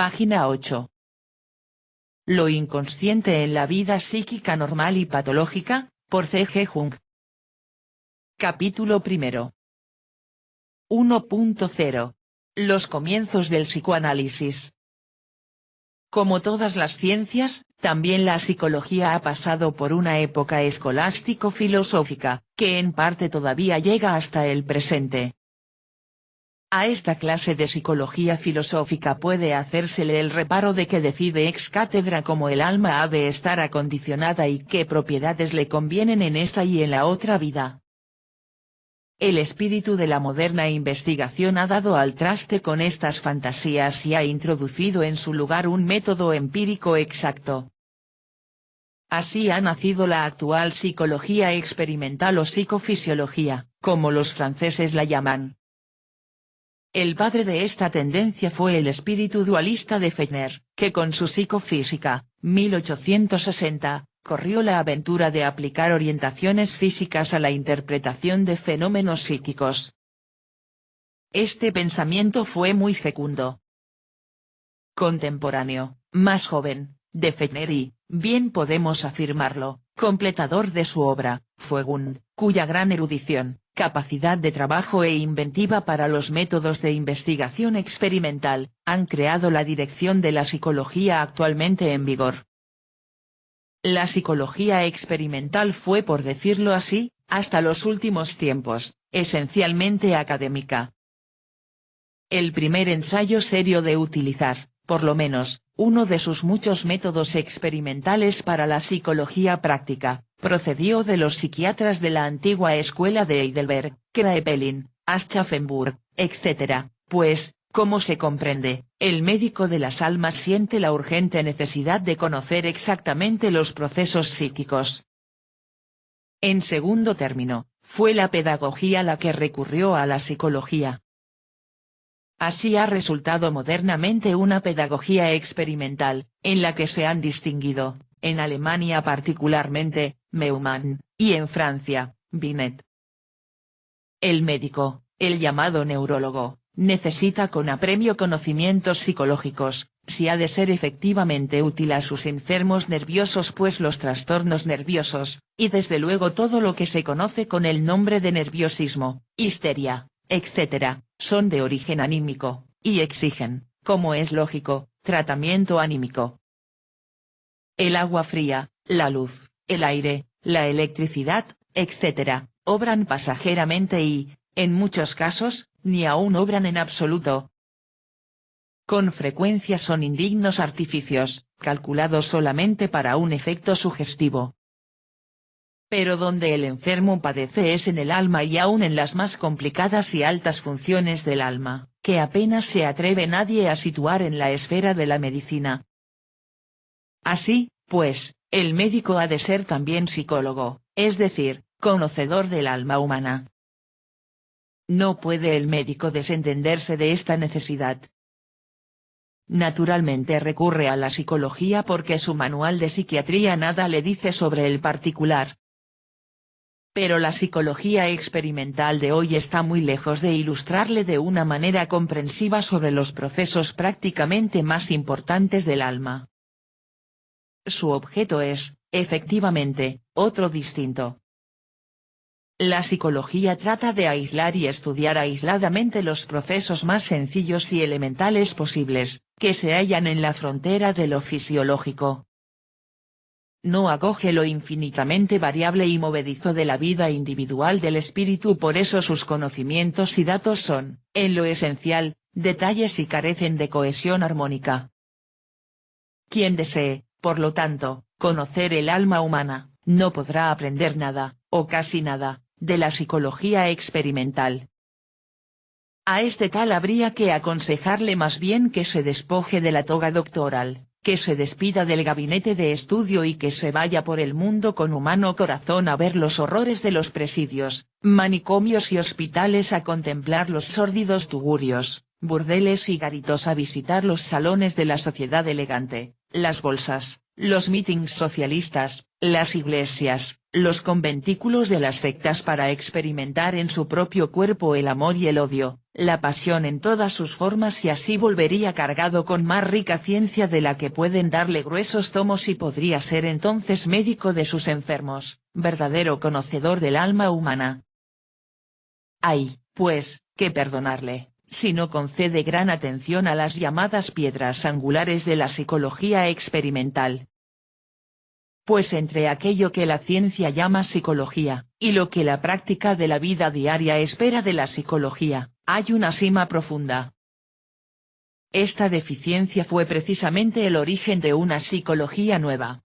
Página 8. Lo inconsciente en la vida psíquica normal y patológica, por C.G. Jung. Capítulo 1. 1.0. Los comienzos del psicoanálisis. Como todas las ciencias, también la psicología ha pasado por una época escolástico-filosófica, que en parte todavía llega hasta el presente. A esta clase de psicología filosófica puede hacérsele el reparo de que decide ex cátedra cómo el alma ha de estar acondicionada y qué propiedades le convienen en esta y en la otra vida. El espíritu de la moderna investigación ha dado al traste con estas fantasías y ha introducido en su lugar un método empírico exacto. Así ha nacido la actual psicología experimental o psicofisiología, como los franceses la llaman. El padre de esta tendencia fue el espíritu dualista de Fechner, que con su psicofísica, 1860, corrió la aventura de aplicar orientaciones físicas a la interpretación de fenómenos psíquicos. Este pensamiento fue muy fecundo. Contemporáneo, más joven, de Fechner y, bien podemos afirmarlo, completador de su obra, fue Jung, cuya gran erudición, capacidad de trabajo e inventiva para los métodos de investigación experimental, han creado la dirección de la psicología actualmente en vigor. La psicología experimental fue, por decirlo así, hasta los últimos tiempos, esencialmente académica. El primer ensayo serio de utilizar, por lo menos, uno de sus muchos métodos experimentales para la psicología práctica, procedió de los psiquiatras de la antigua escuela de Heidelberg, Kraepelin, Aschaffenburg, etc., pues, como se comprende, el médico de las almas siente la urgente necesidad de conocer exactamente los procesos psíquicos. En segundo término, fue la pedagogía la que recurrió a la psicología. Así ha resultado modernamente una pedagogía experimental, en la que se han distinguido, en Alemania particularmente, Meumann, y en Francia, Binet. El médico, el llamado neurólogo, necesita con apremio conocimientos psicológicos, si ha de ser efectivamente útil a sus enfermos nerviosos, pues los trastornos nerviosos, y desde luego todo lo que se conoce con el nombre de nerviosismo, histeria, etc., son de origen anímico, y exigen, como es lógico, tratamiento anímico. El agua fría, la luz, el aire, la electricidad, etc., obran pasajeramente y, en muchos casos, ni aún obran en absoluto. Con frecuencia son indignos artificios, calculados solamente para un efecto sugestivo. Pero donde el enfermo padece es en el alma y aún en las más complicadas y altas funciones del alma, que apenas se atreve nadie a situar en la esfera de la medicina. Así, pues, el médico ha de ser también psicólogo, es decir, conocedor del alma humana. No puede el médico desentenderse de esta necesidad. Naturalmente recurre a la psicología porque su manual de psiquiatría nada le dice sobre el particular. Pero la psicología experimental de hoy está muy lejos de ilustrarle de una manera comprensiva sobre los procesos prácticamente más importantes del alma. Su objeto es, efectivamente, otro distinto. La psicología trata de aislar y estudiar aisladamente los procesos más sencillos y elementales posibles, que se hallan en la frontera de lo fisiológico. No acoge lo infinitamente variable y movedizo de la vida individual del espíritu, por eso sus conocimientos y datos son, en lo esencial, detalles y carecen de cohesión armónica. Quien desee, por lo tanto, conocer el alma humana, no podrá aprender nada, o casi nada, de la psicología experimental. A este tal habría que aconsejarle más bien que se despoje de la toga doctoral, que se despida del gabinete de estudio y que se vaya por el mundo con humano corazón a ver los horrores de los presidios, manicomios y hospitales, a contemplar los sórdidos tugurios, burdeles y garitos, a visitar los salones de la sociedad elegante, las bolsas, los mítings socialistas, las iglesias, los conventículos de las sectas para experimentar en su propio cuerpo el amor y el odio, la pasión en todas sus formas, y así volvería cargado con más rica ciencia de la que pueden darle gruesos tomos, y podría ser entonces médico de sus enfermos, verdadero conocedor del alma humana. Hay, pues, que perdonarle, si no concede gran atención a las llamadas piedras angulares de la psicología experimental. Pues entre aquello que la ciencia llama psicología, y lo que la práctica de la vida diaria espera de la psicología, hay una sima profunda. Esta deficiencia fue precisamente el origen de una psicología nueva.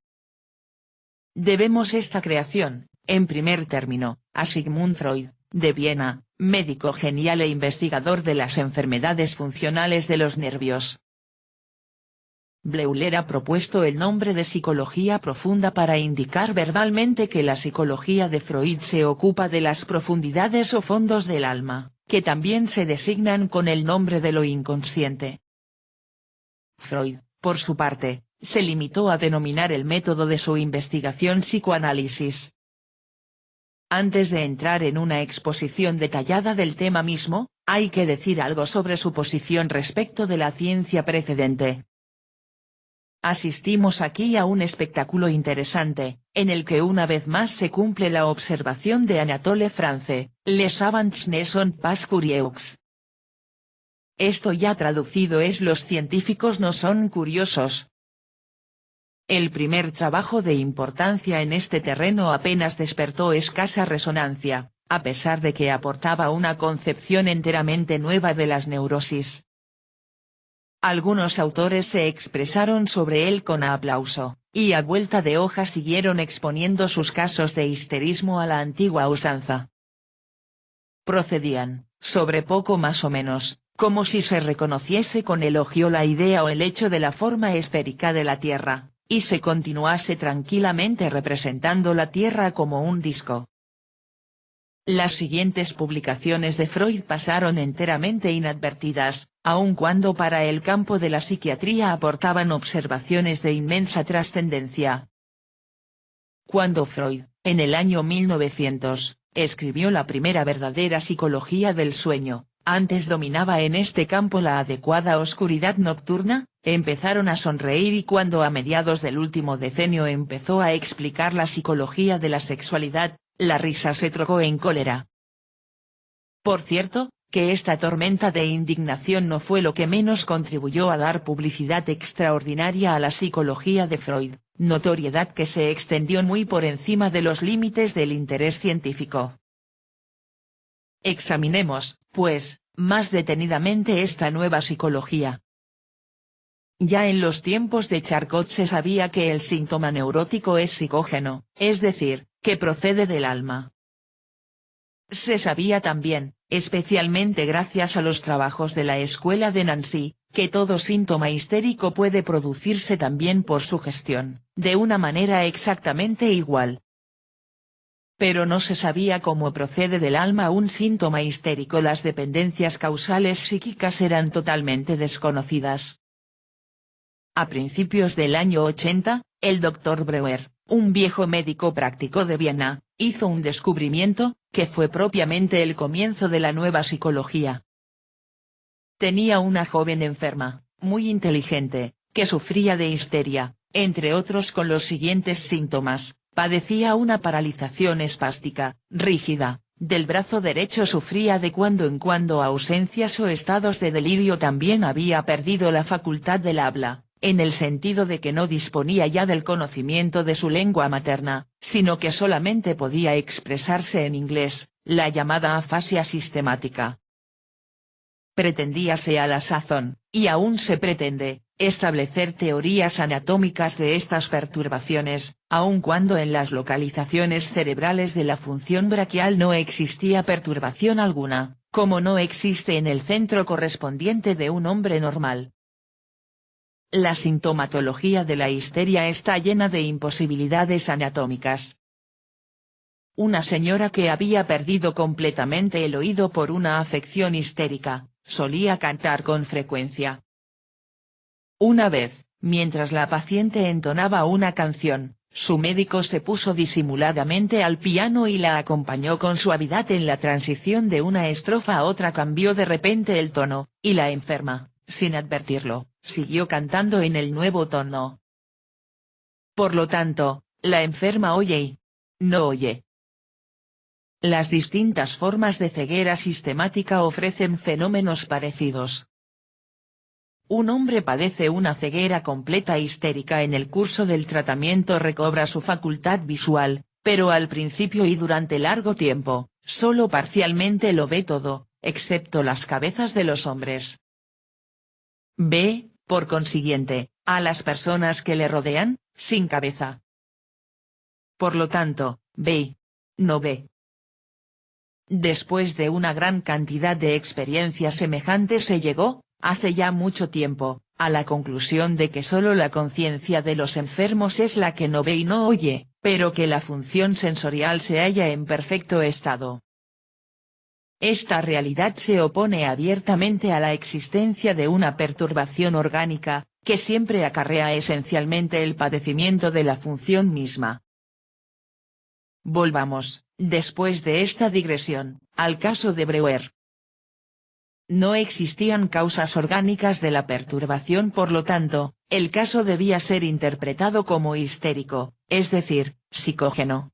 Debemos esta creación, en primer término, a Sigmund Freud, de Viena, médico genial e investigador de las enfermedades funcionales de los nervios. Bleuler ha propuesto el nombre de psicología profunda para indicar verbalmente que la psicología de Freud se ocupa de las profundidades o fondos del alma, que también se designan con el nombre de lo inconsciente. Freud, por su parte, se limitó a denominar el método de su investigación psicoanálisis. Antes de entrar en una exposición detallada del tema mismo, hay que decir algo sobre su posición respecto de la ciencia precedente. Asistimos aquí a un espectáculo interesante, en el que una vez más se cumple la observación de Anatole France, les savants ne sont pas curieux. Esto ya traducido es: los científicos no son curiosos. El primer trabajo de importancia en este terreno apenas despertó escasa resonancia, a pesar de que aportaba una concepción enteramente nueva de las neurosis. Algunos autores se expresaron sobre él con aplauso, y a vuelta de hoja siguieron exponiendo sus casos de histerismo a la antigua usanza. Procedían, sobre poco más o menos, como si se reconociese con elogio la idea o el hecho de la forma esférica de la Tierra, y se continuase tranquilamente representando la Tierra como un disco. Las siguientes publicaciones de Freud pasaron enteramente inadvertidas, aun cuando para el campo de la psiquiatría aportaban observaciones de inmensa trascendencia. Cuando Freud, en el año 1900, escribió la primera verdadera psicología del sueño, antes dominaba en este campo la adecuada oscuridad nocturna, empezaron a sonreír, y cuando a mediados del último decenio empezó a explicar la psicología de la sexualidad, la risa se trocó en cólera. Por cierto, que esta tormenta de indignación no fue lo que menos contribuyó a dar publicidad extraordinaria a la psicología de Freud, notoriedad que se extendió muy por encima de los límites del interés científico. Examinemos, pues, más detenidamente esta nueva psicología. Ya en los tiempos de Charcot se sabía que el síntoma neurótico es psicógeno, es decir, que procede del alma. Se sabía también, especialmente gracias a los trabajos de la escuela de Nancy, que todo síntoma histérico puede producirse también por sugestión, de una manera exactamente igual. Pero no se sabía cómo procede del alma un síntoma histérico. Las dependencias causales psíquicas eran totalmente desconocidas. A principios del año 80, el Dr. Breuer, un viejo médico práctico de Viena, hizo un descubrimiento, que fue propiamente el comienzo de la nueva psicología. Tenía una joven enferma, muy inteligente, que sufría de histeria, entre otros con los siguientes síntomas: padecía una paralización espástica, rígida, del brazo derecho, sufría de cuando en cuando ausencias o estados de delirio, también había perdido la facultad del habla, en el sentido de que no disponía ya del conocimiento de su lengua materna, sino que solamente podía expresarse en inglés, la llamada afasia sistemática. Pretendíase a la sazón, y aún se pretende, establecer teorías anatómicas de estas perturbaciones, aun cuando en las localizaciones cerebrales de la función braquial no existía perturbación alguna, como no existe en el centro correspondiente de un hombre normal. La sintomatología de la histeria está llena de imposibilidades anatómicas. Una señora que había perdido completamente el oído por una afección histérica, solía cantar con frecuencia. Una vez, mientras la paciente entonaba una canción, Su médico se puso disimuladamente al piano y la acompañó con suavidad en la transición de una estrofa a otra. Cambió de repente el tono, y la enferma, sin advertirlo, siguió cantando en el nuevo tono. Por lo tanto, la enferma oye y no oye. Las distintas formas de ceguera sistemática ofrecen fenómenos parecidos. Un hombre padece una ceguera completa histérica. En el curso del tratamiento recobra su facultad visual, pero al principio y durante largo tiempo, solo parcialmente lo ve todo, excepto las cabezas de los hombres. Ve, por consiguiente, a las personas que le rodean, sin cabeza. Por lo tanto, ve y no ve. Después de una gran cantidad de experiencias semejantes se llegó, hace ya mucho tiempo, a la conclusión de que solo la conciencia de los enfermos es la que no ve y no oye, pero que la función sensorial se halla en perfecto estado. Esta realidad se opone abiertamente a la existencia de una perturbación orgánica, que siempre acarrea esencialmente el padecimiento de la función misma. Volvamos, después de esta digresión, al caso de Breuer. No existían causas orgánicas de la perturbación, por lo tanto, el caso debía ser interpretado como histérico, es decir, psicógeno.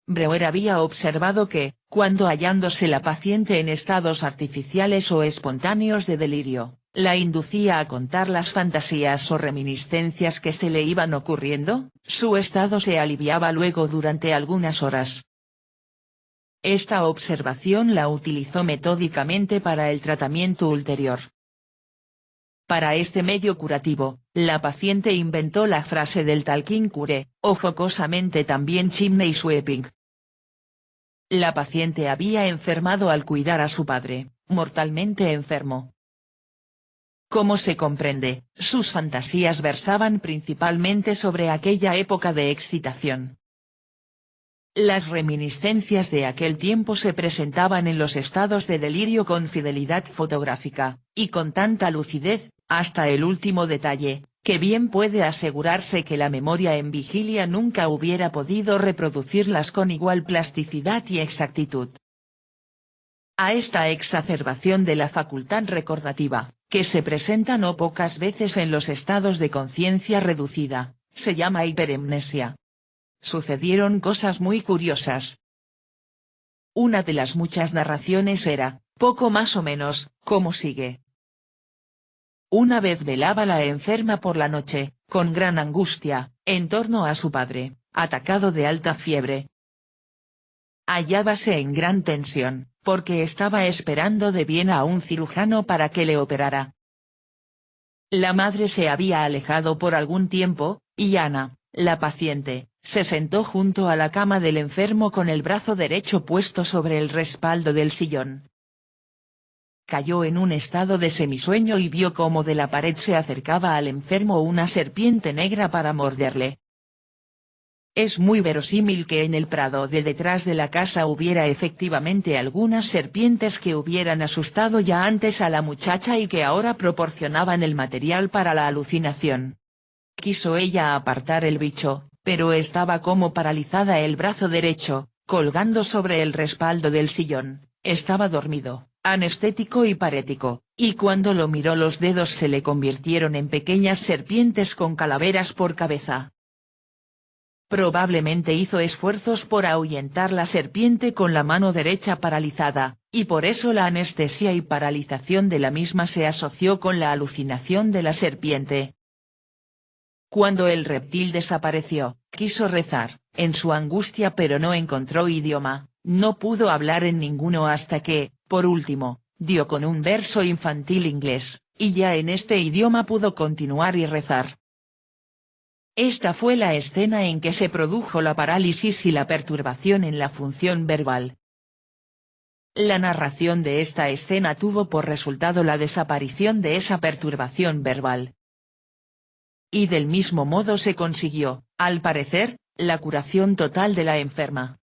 Breuer había observado que, cuando hallándose la paciente en estados artificiales o espontáneos de delirio, la inducía a contar las fantasías o reminiscencias que se le iban ocurriendo, su estado se aliviaba luego durante algunas horas. Esta observación la utilizó metódicamente para el tratamiento ulterior. Para este medio curativo, la paciente inventó la frase del talking cure, o jocosamente también chimney sweeping. La paciente había enfermado al cuidar a su padre, mortalmente enfermo. Como se comprende, sus fantasías versaban principalmente sobre aquella época de excitación. Las reminiscencias de aquel tiempo se presentaban en los estados de delirio con fidelidad fotográfica, y con tanta lucidez, hasta el último detalle, que bien puede asegurarse que la memoria en vigilia nunca hubiera podido reproducirlas con igual plasticidad y exactitud. A esta exacerbación de la facultad recordativa, que se presenta no pocas veces en los estados de conciencia reducida, se llama hiperemnesia. Sucedieron cosas muy curiosas. Una de las muchas narraciones era, poco más o menos, como sigue. Una vez velaba la enferma por la noche, con gran angustia, en torno a su padre, atacado de alta fiebre. Hallábase en gran tensión, porque estaba esperando de Viena a un cirujano para que le operara. La madre se había alejado por algún tiempo, y Ana, la paciente, se sentó junto a la cama del enfermo con el brazo derecho puesto sobre el respaldo del sillón. Cayó en un estado de semisueño y vio cómo de la pared se acercaba al enfermo una serpiente negra para morderle. Es muy verosímil que en el prado de detrás de la casa hubiera efectivamente algunas serpientes que hubieran asustado ya antes a la muchacha y que ahora proporcionaban el material para la alucinación. Quiso ella apartar el bicho, pero estaba como paralizada. El brazo derecho, colgando sobre el respaldo del sillón, estaba dormido, anestético y parético, y cuando lo miró los dedos se le convirtieron en pequeñas serpientes con calaveras por cabeza. Probablemente hizo esfuerzos por ahuyentar la serpiente con la mano derecha paralizada, y por eso la anestesia y paralización de la misma se asoció con la alucinación de la serpiente. Cuando el reptil desapareció, quiso rezar, en su angustia, pero no encontró idioma, no pudo hablar en ninguno hasta que, por último, dio con un verso infantil inglés, y ya en este idioma pudo continuar y rezar. Esta fue la escena en que se produjo la parálisis y la perturbación en la función verbal. La narración de esta escena tuvo por resultado la desaparición de esa perturbación verbal. Y del mismo modo se consiguió, al parecer, la curación total de la enferma.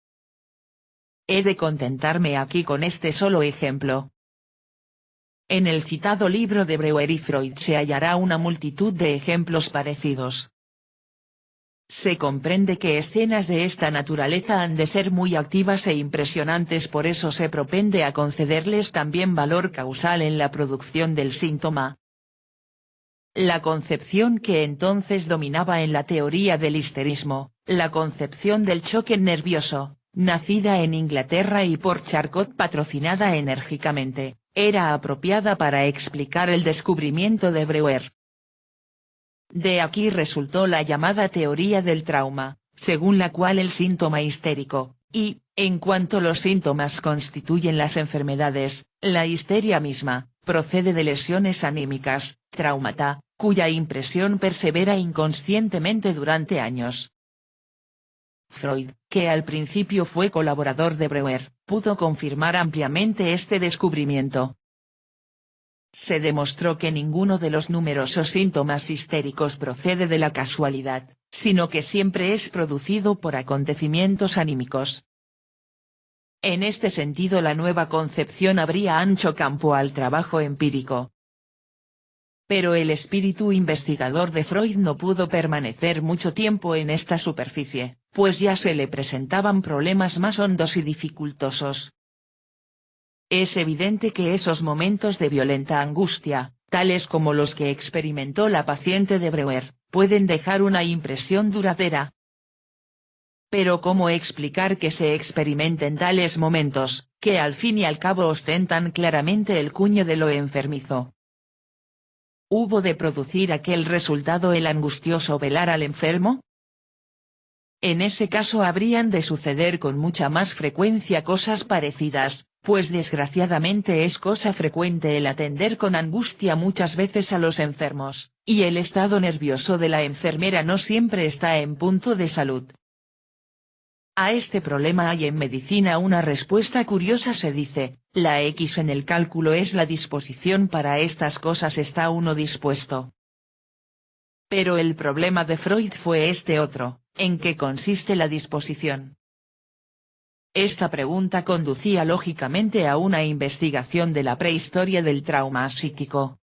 He de contentarme aquí con este solo ejemplo. En el citado libro de Breuer y Freud se hallará una multitud de ejemplos parecidos. Se comprende que escenas de esta naturaleza han de ser muy activas e impresionantes, por eso se propende a concederles también valor causal en la producción del síntoma. La concepción que entonces dominaba en la teoría del histerismo, la concepción del choque nervioso, nacida en Inglaterra y por Charcot patrocinada enérgicamente, era apropiada para explicar el descubrimiento de Breuer. De aquí resultó la llamada teoría del trauma, según la cual el síntoma histérico, y, en cuanto los síntomas constituyen las enfermedades, la histeria misma, procede de lesiones anímicas, traumata, cuya impresión persevera inconscientemente durante años. Freud, que al principio fue colaborador de Breuer, pudo confirmar ampliamente este descubrimiento. Se demostró que ninguno de los numerosos síntomas histéricos procede de la casualidad, sino que siempre es producido por acontecimientos anímicos. En este sentido, la nueva concepción abría ancho campo al trabajo empírico. Pero el espíritu investigador de Freud no pudo permanecer mucho tiempo en esta superficie, pues ya se le presentaban problemas más hondos y dificultosos. Es evidente que esos momentos de violenta angustia, tales como los que experimentó la paciente de Breuer, pueden dejar una impresión duradera. Pero ¿cómo explicar que se experimenten tales momentos, que al fin y al cabo ostentan claramente el cuño de lo enfermizo? ¿Hubo de producir aquel resultado el angustioso velar al enfermo? En ese caso habrían de suceder con mucha más frecuencia cosas parecidas, pues desgraciadamente es cosa frecuente el atender con angustia muchas veces a los enfermos, y el estado nervioso de la enfermera no siempre está en punto de salud. A este problema hay en medicina una respuesta curiosa, se dice, la X en el cálculo es la disposición, para estas cosas está uno dispuesto. Pero el problema de Freud fue este otro, ¿en qué consiste la disposición? Esta pregunta conducía lógicamente a una investigación de la prehistoria del trauma psíquico.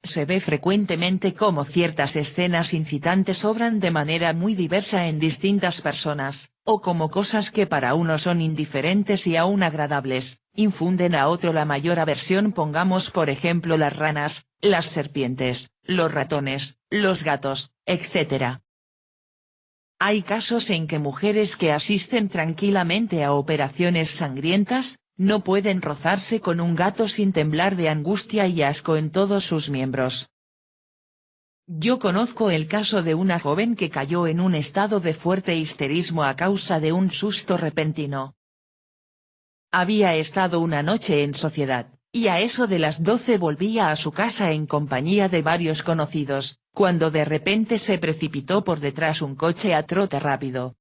Se ve frecuentemente cómo ciertas escenas incitantes obran de manera muy diversa en distintas personas, o como cosas que para uno son indiferentes y aún agradables, infunden a otro la mayor aversión. Pongamos por ejemplo las ranas, las serpientes, los ratones, los gatos, etc. Hay casos en que mujeres que asisten tranquilamente a operaciones sangrientas, no pueden rozarse con un gato sin temblar de angustia y asco en todos sus miembros. Yo conozco el caso de una joven que cayó en un estado de fuerte histerismo a causa de un susto repentino. Había estado una noche en sociedad, y a eso de las 12 volvía a su casa en compañía de varios conocidos, cuando de repente se precipitó por detrás un coche a trote rápido.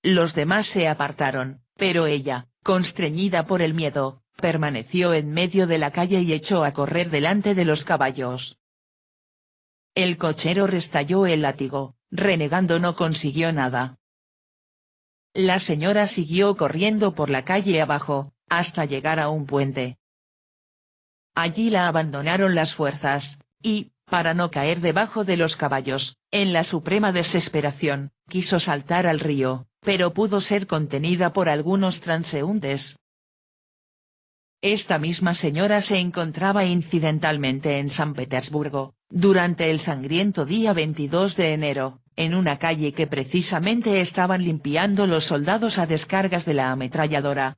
Los demás se apartaron, pero ella, constreñida por el miedo, permaneció en medio de la calle y echó a correr delante de los caballos. El cochero restalló el látigo, renegando no consiguió nada. La señora siguió corriendo por la calle abajo, hasta llegar a un puente. Allí la abandonaron las fuerzas, y, para no caer debajo de los caballos, en la suprema desesperación, quiso saltar al río, pero pudo ser contenida por algunos transeúntes. Esta misma señora se encontraba incidentalmente en San Petersburgo, durante el sangriento día 22 de enero, en una calle que precisamente estaban limpiando los soldados a descargas de la ametralladora.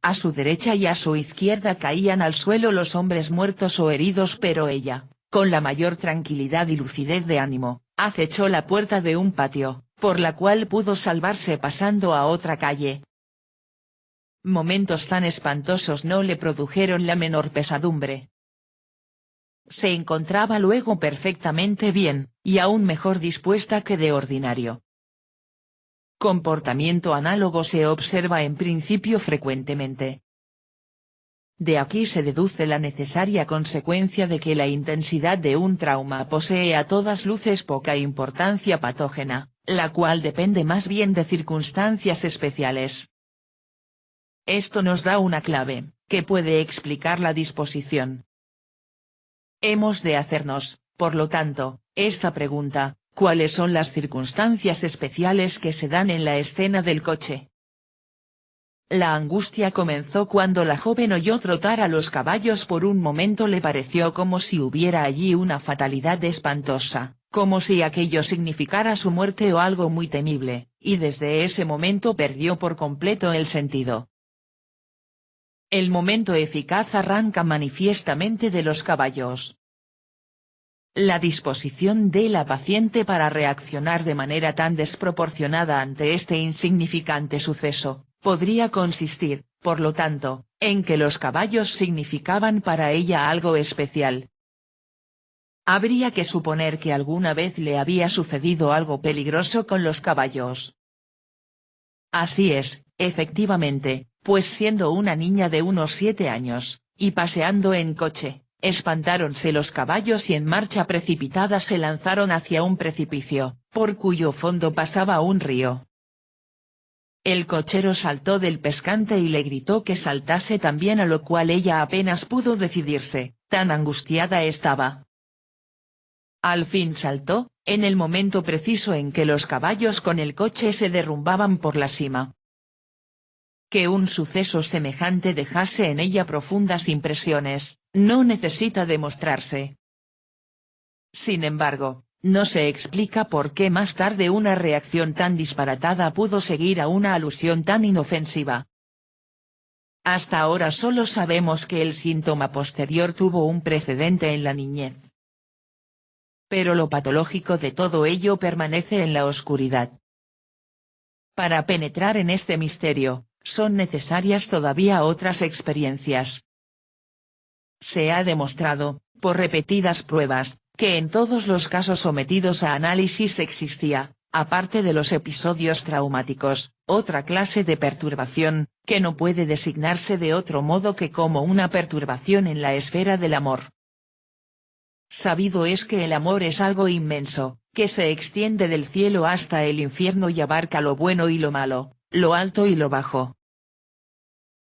A su derecha y a su izquierda caían al suelo los hombres muertos o heridos, pero ella, con la mayor tranquilidad y lucidez de ánimo, acechó la puerta de un patio, por la cual pudo salvarse pasando a otra calle. Momentos tan espantosos no le produjeron la menor pesadumbre. Se encontraba luego perfectamente bien, y aún mejor dispuesta que de ordinario. Comportamiento análogo se observa en principio frecuentemente. De aquí se deduce la necesaria consecuencia de que la intensidad de un trauma posee a todas luces poca importancia patógena, la cual depende más bien de circunstancias especiales. Esto nos da una clave, que puede explicar la disposición. Hemos de hacernos, por lo tanto, esta pregunta: ¿cuáles son las circunstancias especiales que se dan en la escena del coche? La angustia comenzó cuando la joven oyó trotar a los caballos. Por un momento le pareció como si hubiera allí una fatalidad espantosa, como si aquello significara su muerte o algo muy temible, y desde ese momento perdió por completo el sentido. El momento eficaz arranca manifiestamente de los caballos. La disposición de la paciente para reaccionar de manera tan desproporcionada ante este insignificante suceso, podría consistir, por lo tanto, en que los caballos significaban para ella algo especial. Habría que suponer que alguna vez le había sucedido algo peligroso con los caballos. Así es, efectivamente, pues siendo una niña de unos 7 años, y paseando en coche, espantáronse los caballos y en marcha precipitada se lanzaron hacia un precipicio, por cuyo fondo pasaba un río. El cochero saltó del pescante y le gritó que saltase también, a lo cual ella apenas pudo decidirse, tan angustiada estaba. Al fin saltó, en el momento preciso en que los caballos con el coche se derrumbaban por la cima. Que un suceso semejante dejase en ella profundas impresiones, no necesita demostrarse. Sin embargo, no se explica por qué más tarde una reacción tan disparatada pudo seguir a una alusión tan inofensiva. Hasta ahora solo sabemos que el síntoma posterior tuvo un precedente en la niñez. Pero lo patológico de todo ello permanece en la oscuridad. Para penetrar en este misterio, son necesarias todavía otras experiencias. Se ha demostrado, por repetidas pruebas, que en todos los casos sometidos a análisis existía, aparte de los episodios traumáticos, otra clase de perturbación, que no puede designarse de otro modo que como una perturbación en la esfera del amor. Sabido es que el amor es algo inmenso, que se extiende del cielo hasta el infierno y abarca lo bueno y lo malo, lo alto y lo bajo.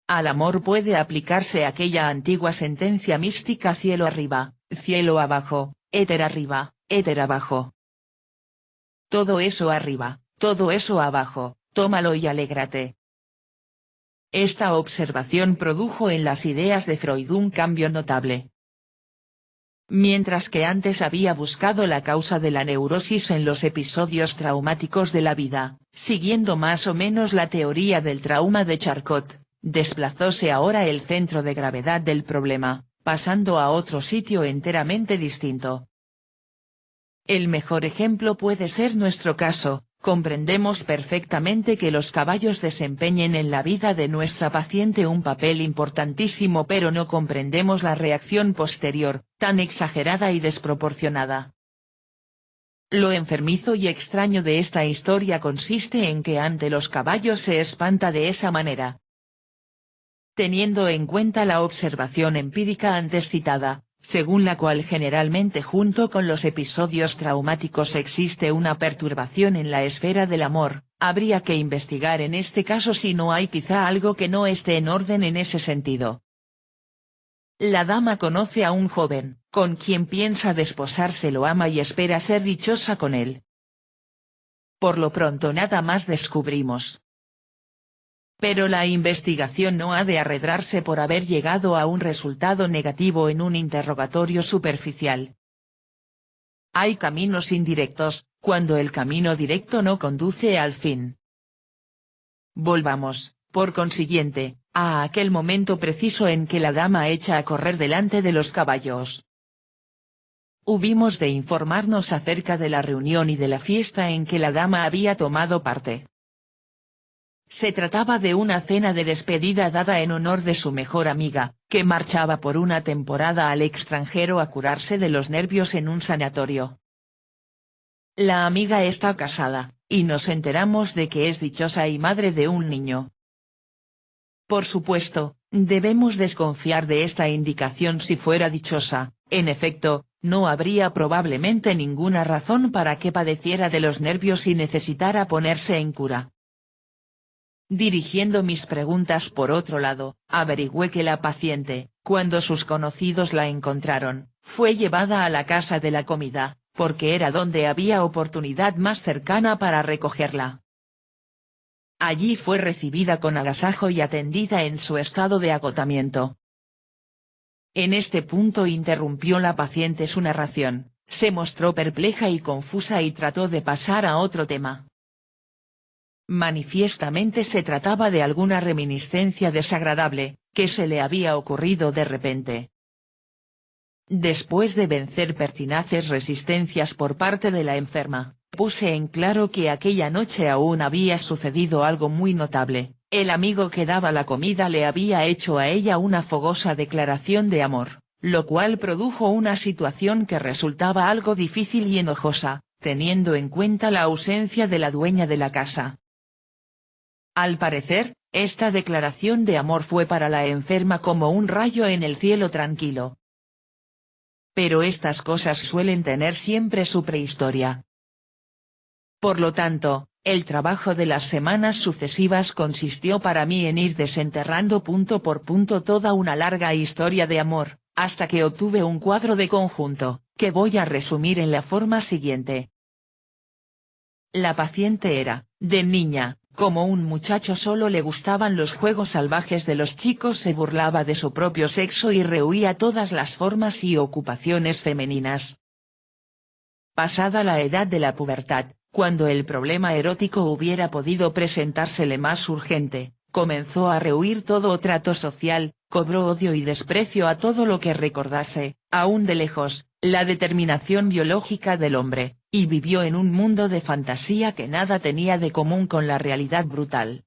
Al amor puede aplicarse aquella antigua sentencia mística: cielo arriba, cielo abajo, éter arriba, éter abajo. Todo eso arriba, todo eso abajo, tómalo y alégrate. Esta observación produjo en las ideas de Freud un cambio notable. Mientras que antes había buscado la causa de la neurosis en los episodios traumáticos de la vida, siguiendo más o menos la teoría del trauma de Charcot, desplazóse ahora el centro de gravedad del problema, pasando a otro sitio enteramente distinto. El mejor ejemplo puede ser nuestro caso. Comprendemos perfectamente que los caballos desempeñen en la vida de nuestra paciente un papel importantísimo, pero no comprendemos la reacción posterior, tan exagerada y desproporcionada. Lo enfermizo y extraño de esta historia consiste en que ante los caballos se espanta de esa manera. Teniendo en cuenta la observación empírica antes citada, según la cual generalmente junto con los episodios traumáticos existe una perturbación en la esfera del amor, habría que investigar en este caso si no hay quizá algo que no esté en orden en ese sentido. La dama conoce a un joven, con quien piensa desposarse, lo ama y espera ser dichosa con él. Por lo pronto nada más descubrimos. Pero la investigación no ha de arredrarse por haber llegado a un resultado negativo en un interrogatorio superficial. Hay caminos indirectos, cuando el camino directo no conduce al fin. Volvamos, por consiguiente, a aquel momento preciso en que la dama echa a correr delante de los caballos. Hubimos de informarnos acerca de la reunión y de la fiesta en que la dama había tomado parte. Se trataba de una cena de despedida dada en honor de su mejor amiga, que marchaba por una temporada al extranjero a curarse de los nervios en un sanatorio. La amiga está casada, y nos enteramos de que es dichosa y madre de un niño. Por supuesto, debemos desconfiar de esta indicación. Si fuera dichosa, en efecto, no habría probablemente ninguna razón para que padeciera de los nervios y necesitara ponerse en cura. Dirigiendo mis preguntas por otro lado, averigüé que la paciente, cuando sus conocidos la encontraron, fue llevada a la casa de la comida, porque era donde había oportunidad más cercana para recogerla. Allí fue recibida con agasajo y atendida en su estado de agotamiento. En este punto interrumpió la paciente su narración, se mostró perpleja y confusa y trató de pasar a otro tema. Manifiestamente se trataba de alguna reminiscencia desagradable, que se le había ocurrido de repente. Después de vencer pertinaces resistencias por parte de la enferma, puse en claro que aquella noche aún había sucedido algo muy notable. El amigo que daba la comida le había hecho a ella una fogosa declaración de amor, lo cual produjo una situación que resultaba algo difícil y enojosa, teniendo en cuenta la ausencia de la dueña de la casa. Al parecer, esta declaración de amor fue para la enferma como un rayo en el cielo tranquilo. Pero estas cosas suelen tener siempre su prehistoria. Por lo tanto, el trabajo de las semanas sucesivas consistió para mí en ir desenterrando punto por punto toda una larga historia de amor, hasta que obtuve un cuadro de conjunto, que voy a resumir en la forma siguiente. La paciente era, de niña, como un muchacho solo le gustaban los juegos salvajes de los chicos, se burlaba de su propio sexo y rehuía todas las formas y ocupaciones femeninas. Pasada la edad de la pubertad, cuando el problema erótico hubiera podido presentársele más urgente, comenzó a rehuir todo trato social, cobró odio y desprecio a todo lo que recordase, aún de lejos, la determinación biológica del hombre, y vivió en un mundo de fantasía que nada tenía de común con la realidad brutal.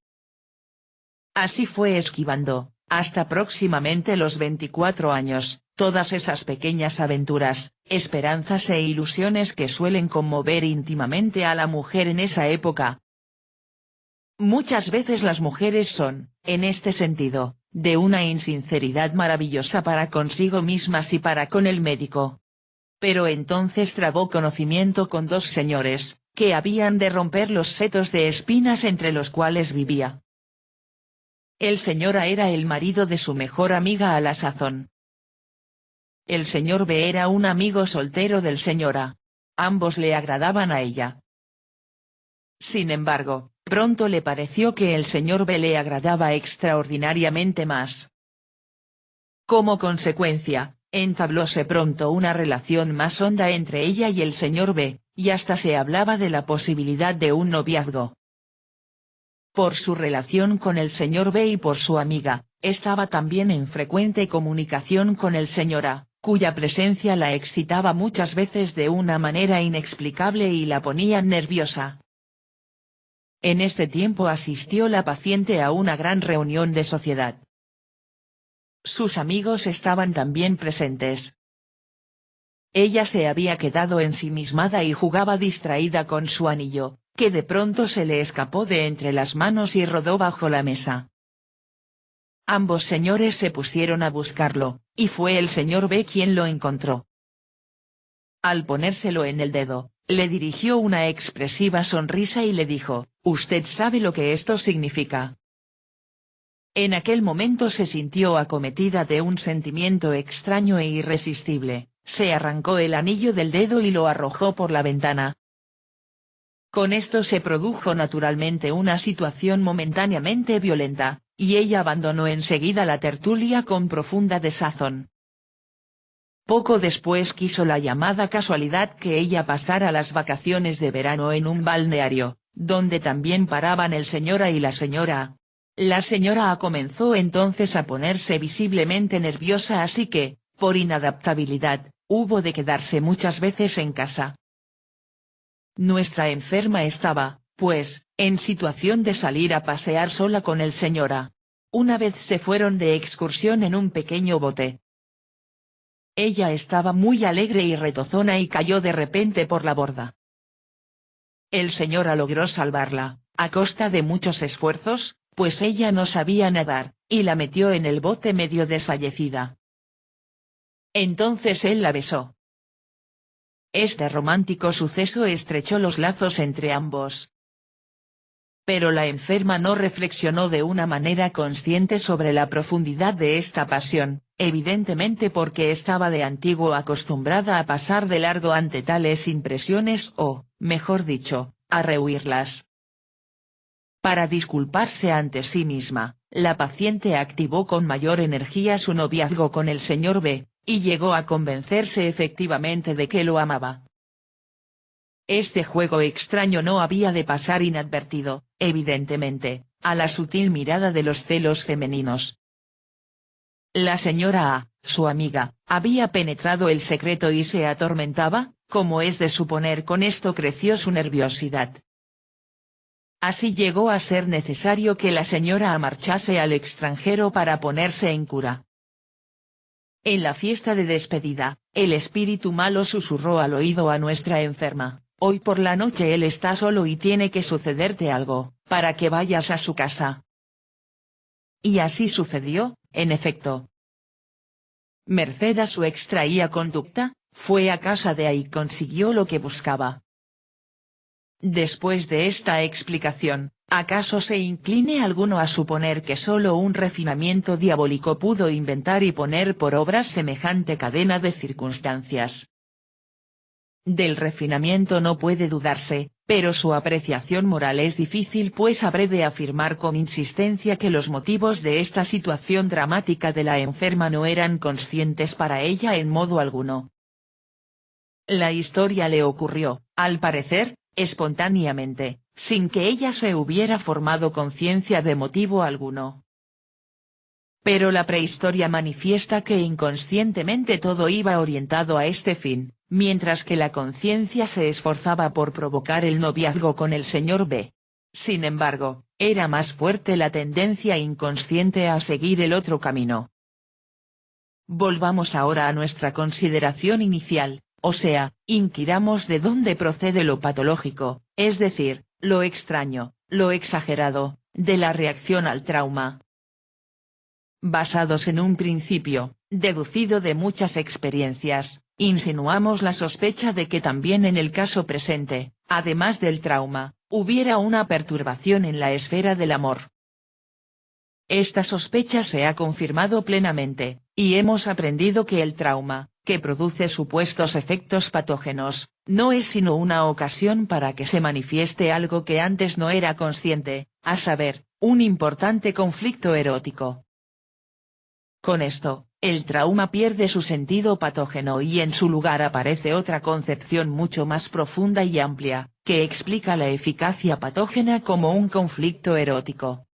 Así fue esquivando, hasta próximamente los 24 años, todas esas pequeñas aventuras, esperanzas e ilusiones que suelen conmover íntimamente a la mujer en esa época. Muchas veces las mujeres son, en este sentido, de una insinceridad maravillosa para consigo mismas y para con el médico. Pero entonces trabó conocimiento con dos señores, que habían de romper los setos de espinas entre los cuales vivía. El señor A era el marido de su mejor amiga a la sazón. El señor B era un amigo soltero del señor A. Ambos le agradaban a ella. Sin embargo, pronto le pareció que el señor B le agradaba extraordinariamente más. Como consecuencia, entablóse pronto una relación más honda entre ella y el señor B, y hasta se hablaba de la posibilidad de un noviazgo. Por su relación con el señor B y por su amiga, estaba también en frecuente comunicación con el señor A, cuya presencia la excitaba muchas veces de una manera inexplicable y la ponía nerviosa. En este tiempo asistió la paciente a una gran reunión de sociedad. Sus amigos estaban también presentes. Ella se había quedado ensimismada y jugaba distraída con su anillo, que de pronto se le escapó de entre las manos y rodó bajo la mesa. Ambos señores se pusieron a buscarlo, y fue el señor B quien lo encontró. Al ponérselo en el dedo, le dirigió una expresiva sonrisa y le dijo, «¿Usted sabe lo que esto significa?». En aquel momento se sintió acometida de un sentimiento extraño e irresistible, se arrancó el anillo del dedo y lo arrojó por la ventana. Con esto se produjo naturalmente una situación momentáneamente violenta, y ella abandonó enseguida la tertulia con profunda desazón. Poco después quiso la llamada casualidad que ella pasara las vacaciones de verano en un balneario, donde también paraban el señor A y la señora A. La señora A comenzó entonces a ponerse visiblemente nerviosa, así que, por inadaptabilidad, hubo de quedarse muchas veces en casa. Nuestra enferma estaba, pues, en situación de salir a pasear sola con el señor A. Una vez se fueron de excursión en un pequeño bote. Ella estaba muy alegre y retozona y cayó de repente por la borda. El señor A logró salvarla, a costa de muchos esfuerzos, pues ella no sabía nadar, y la metió en el bote medio desfallecida. Entonces él la besó. Este romántico suceso estrechó los lazos entre ambos. Pero la enferma no reflexionó de una manera consciente sobre la profundidad de esta pasión, evidentemente porque estaba de antiguo acostumbrada a pasar de largo ante tales impresiones o, mejor dicho, a rehuirlas. Para disculparse ante sí misma, la paciente activó con mayor energía su noviazgo con el señor B, y llegó a convencerse efectivamente de que lo amaba. Este juego extraño no había de pasar inadvertido, evidentemente, a la sutil mirada de los celos femeninos. La señora A, su amiga, había penetrado el secreto y se atormentaba, como es de suponer. Con esto creció su nerviosidad. Así llegó a ser necesario que la señora A marchase al extranjero para ponerse en cura. En la fiesta de despedida, el espíritu malo susurró al oído a nuestra enferma: hoy por la noche él está solo y tiene que sucederte algo, para que vayas a su casa. Y así sucedió, en efecto. Merced a su extraía conducta, fue a casa de A y consiguió lo que buscaba. Después de esta explicación, ¿acaso se incline alguno a suponer que solo un refinamiento diabólico pudo inventar y poner por obra semejante cadena de circunstancias? Del refinamiento no puede dudarse, pero su apreciación moral es difícil, pues habré de afirmar con insistencia que los motivos de esta situación dramática de la enferma no eran conscientes para ella en modo alguno. La historia le ocurrió, al parecer, espontáneamente, sin que ella se hubiera formado conciencia de motivo alguno. Pero la prehistoria manifiesta que inconscientemente todo iba orientado a este fin, mientras que la conciencia se esforzaba por provocar el noviazgo con el señor B. Sin embargo, era más fuerte la tendencia inconsciente a seguir el otro camino. Volvamos ahora a nuestra consideración inicial, o sea, inquiramos de dónde procede lo patológico, es decir, lo extraño, lo exagerado, de la reacción al trauma. Basados en un principio, deducido de muchas experiencias, insinuamos la sospecha de que también en el caso presente, además del trauma, hubiera una perturbación en la esfera del amor. Esta sospecha se ha confirmado plenamente, y hemos aprendido que el trauma, que produce supuestos efectos patógenos, no es sino una ocasión para que se manifieste algo que antes no era consciente, a saber, un importante conflicto erótico. Con esto, el trauma pierde su sentido patógeno y en su lugar aparece otra concepción mucho más profunda y amplia, que explica la eficacia patógena como un conflicto erótico.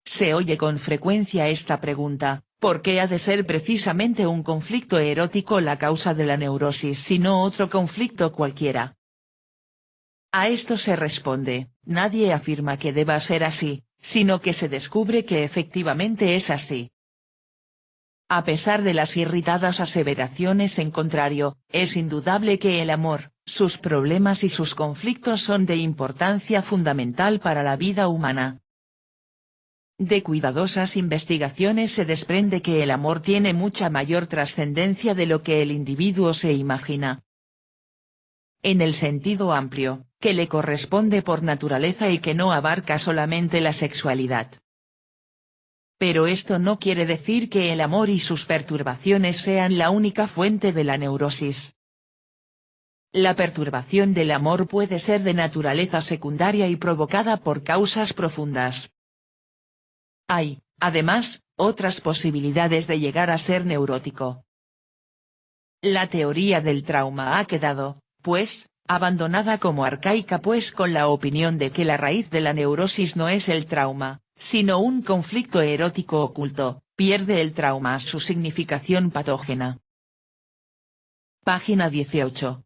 Se oye con frecuencia esta pregunta: ¿por qué ha de ser precisamente un conflicto erótico la causa de la neurosis si no otro conflicto cualquiera? A esto se responde: nadie afirma que deba ser así, sino que se descubre que efectivamente es así. A pesar de las irritadas aseveraciones en contrario, es indudable que el amor, sus problemas y sus conflictos son de importancia fundamental para la vida humana. De cuidadosas investigaciones se desprende que el amor tiene mucha mayor trascendencia de lo que el individuo se imagina. En el sentido amplio, que le corresponde por naturaleza y que no abarca solamente la sexualidad. Pero esto no quiere decir que el amor y sus perturbaciones sean la única fuente de la neurosis. La perturbación del amor puede ser de naturaleza secundaria y provocada por causas profundas. Hay, además, otras posibilidades de llegar a ser neurótico. La teoría del trauma ha quedado, pues, abandonada como arcaica, pues con la opinión de que la raíz de la neurosis no es el trauma, sino un conflicto erótico oculto, pierde el trauma su significación patógena. Página 18.